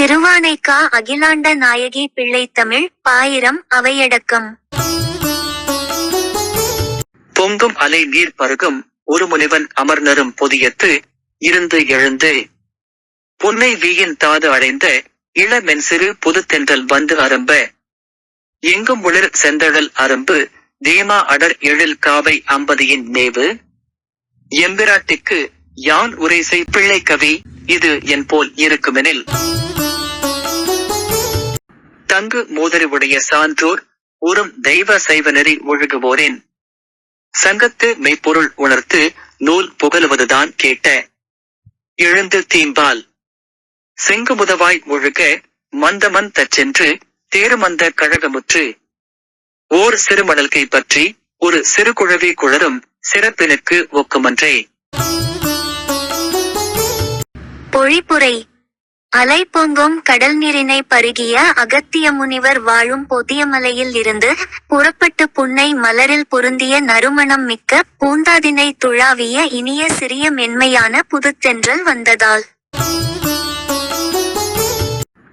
திருவானைக்கா அகிலாண்ட நாயகி பிள்ளைத்தமிழ் பாயிரம் அவையடக்கம். பொங்கும் அலை நீர் பருகும் ஒரு முனிவன் அமர்நரும் பொதியத்து இருந்து எழுந்து பொன்னை வீயின் தாது அடைந்த இளமென்சிறு புதுத்தென்றல் வந்து அரும்ப எங்கும் உளிர் செந்தழல் அரும்பு தேமா அடர் எழில் காவை அம்பதியின் மேவு எம்பிராட்டிக்கு யான் உரைசை பிள்ளை கவி இது என் போல் இருக்குமெனில் தங்கு மோதறிவுடைய சான்றோர் ஊரும் தெய்வ சைவ நெறி ஒழுகுவோரின் சங்கத்து மெய்ப்பொருள் உணர்த்து நூல் புகழுவதுதான் கேட்ட எழுந்து தீம்பால் செங்குமுதவாய் ஒழுக மந்தமன் தச்சென்று தேருமந்த கழகமுற்று ஓர் சிறுமணல்கை பற்றி ஒரு சிறு குழவி குழரும் சிறப்பினுக்கு ஒக்குமன்றே. பொழிப்புரை. அலை பொங்கும் கடல் நீரினை பருகிய அகத்திய முனிவர் வாழும் பொதியமலையில் இருந்து புறப்பட்டு புன்னை மலரில் பொருந்திய நறுமணம் மிக்க பூந்தாதினை துழாவிய இனிய சிறிய மென்மையான புதுத்தென்றல் வந்ததால்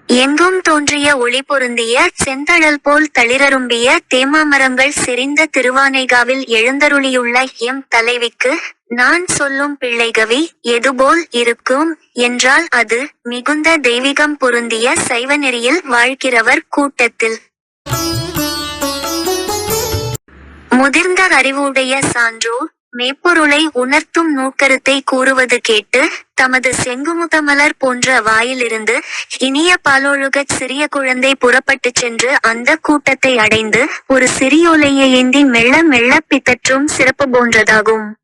எங்கும் தோன்றிய ஒளி பொருந்திய செந்தழல் போல் தளிரரும்பிய தேமாமரங்கள் செறிந்த திருவானைகாவில் எழுந்தருளியுள்ள எம் தலைவிக்கு நான் சொல்லும் பிள்ளைகவி எதுபோல் இருக்கும் என்றால் அது மிகுந்த தெய்வீகம் பொருந்திய சைவநெறியில் வாழ்கிறவர் கூட்டத்தில் முதிர்ந்த அறிவுடைய சான்றோர் மெய்ப்பொருளை உணர்த்தும் நூற்கருத்தை கூறுவது கேட்டு தமது செங்குமுதமலர் போன்ற வாயிலிருந்து இனிய பாலொழுகச் சிறிய குழந்தை புறப்பட்டுச் சென்று அந்த கூட்டத்தை அடைந்து ஒரு சிறியோலையை ஏந்தி மெல்ல மெல்ல பிதற்றும் சிறப்பு போன்றதாகும்.